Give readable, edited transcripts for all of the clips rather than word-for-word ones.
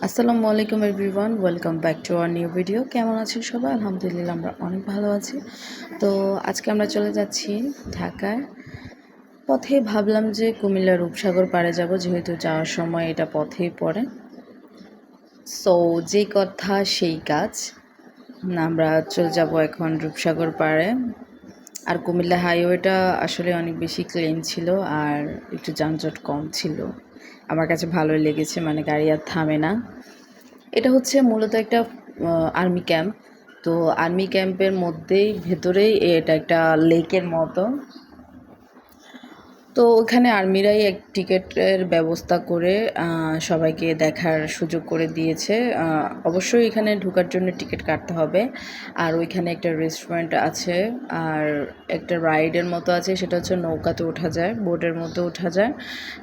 আসসালামু আলাইকুম everyone, welcome back to our new video. কেমন আছেন সবাই? আলহামদুলিল্লাহ আমরা অনেক ভালো আছি। তো আজকে আমরা চলে যাচ্ছি ঢাকায়। পথে ভাবলাম যে কুমিল্লার রূপসাগর পাড়ে যাব, যেহেতু যাওয়ার সময় এটা পথেই পড়ে। সো যে কথা সেই কাজ, আমরা চলে যাব এখন রূপসাগর পাড়ে। আর কুমিল্লা হাইওয়েটা আসলে অনেক বেশি ক্লিন ছিল আর একটু যানজট কম ছিল। আমার কাছে ভালোই লেগেছে, মানে গাড়ি আর থামে না। এটা হচ্ছে মূলত একটা আর্মি ক্যাম্প। তো আর্মি ক্যাম্পের মধ্যেই ভেতরেই এটা একটা লেকের মতো। তো ওখানে আর্মিরাই এক টিকিটের ব্যবস্থা করে সবাইকে দেখার সুযোগ করে দিয়েছে। অবশ্যই এখানে ঢোকার জন্য টিকিট কাটতে হবে। আর ওইখানে একটা রেস্টুরেন্ট আছে, আর একটা রাইডের মতো আছে, সেটা হচ্ছে নৌকাতে ওঠা যায়, বোটের মধ্যে ওঠা যায়।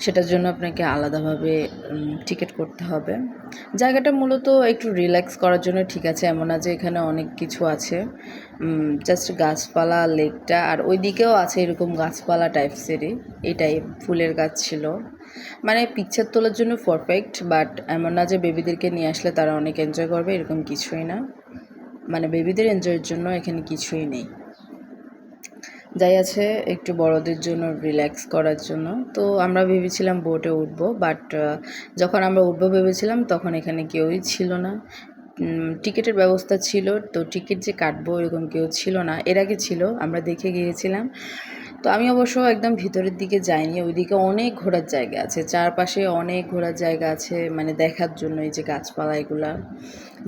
সেটার জন্য আপনাকে আলাদাভাবে টিকিট করতে হবে। জায়গাটা মূলত একটু রিল্যাক্স করার জন্য ঠিক আছে, এমন না যে এখানে অনেক কিছু আছে। জাস্ট গাছপালা, লেকটা, আর ওই দিকেও আছে এরকম গাছপালা টাইপসেরই। এটাই ফুলের গাছ ছিল, মানে পিকচার তোলার জন্য পারফেক্ট। বাট এমন না যে বেবিদেরকে নিয়ে আসলে তারা অনেক এনজয় করবে, এরকম কিছুই না। মানে বেবিদের এনজয়ের জন্য এখানে কিছুই নেই, যাই আছে একটু বড়দের জন্য রিল্যাক্স করার জন্য। তো আমরা ভেবেছিলাম বোটে উঠবো, বাট যখন আমরা উঠবো ভেবেছিলাম তখন এখানে কেউই ছিল না। টিকিটের ব্যবস্থা ছিল, তো টিকিট যে কাটবো এরকম কেউ ছিল না। এর আগে ছিল, আমরা দেখে গিয়েছিলাম। তো আমি অবশ্য একদম ভিতরের দিকে যাইনি, ওইদিকে অনেক ঘোরার জায়গা আছে, চারপাশে অনেক ঘোরার জায়গা আছে, মানে দেখার জন্য। এই যে গাছপালা এগুলা,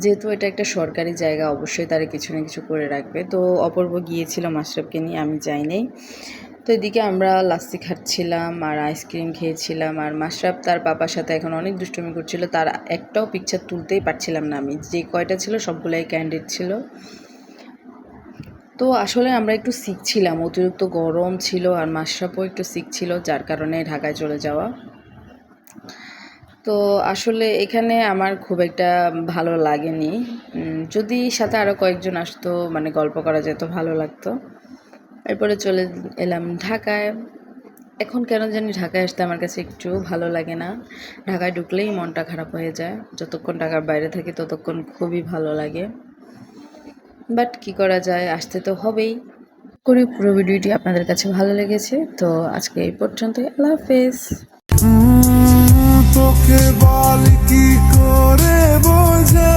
যেহেতু এটা একটা সরকারি জায়গা, অবশ্যই তারা কিছু না কিছু করে রাখবে। তো অপূর্ব গিয়েছিল মাশরাফকে নিয়ে, আমি যাইনি। তো এদিকে আমরা লাস্সি খাচ্ছিলাম আর আইসক্রিম খেয়েছিলাম, আর মাশরাফ তার পাপার সাথে এখন অনেক দুষ্টুমি করছিল। তার একটাও পিকচার তুলতেই পারছিলাম না আমি, যে কয়টা ছিল সবগুলাই ক্যান্ডিড ছিল। তো আসলে আমরা একটু শিখছিলাম, অতিরিক্ত গরম ছিল আর মাশরাফও একটু শিখছিল, যার কারণে ঢাকায় চলে যাওয়া। তো আসলে এখানে আমার খুব একটা ভালো লাগেনি। যদি সাথে আরও কয়েকজন আসতো, মানে গল্প করা যেত, ভালো লাগতো। এরপরে চলে এলাম ঢাকায়। এখন কেন জানি ঢাকায় আসতে আমার কাছে একটু ভালো লাগে না। ঢাকায় ঢুকলেই মনটা খারাপ হয়ে যায়। যতক্ষণ ঢাকার বাইরে থাকি ততক্ষণ খুবই ভালো লাগে, বাট কি করা যায়, আসতে তো হবেই। করে পুরো ভিডিওটি আপনাদের কাছে ভালো লেগেছে, তো আজকে এই পর্যন্তই। আল্লাহ হাফেজ। তোকে বল কি করে বোঝা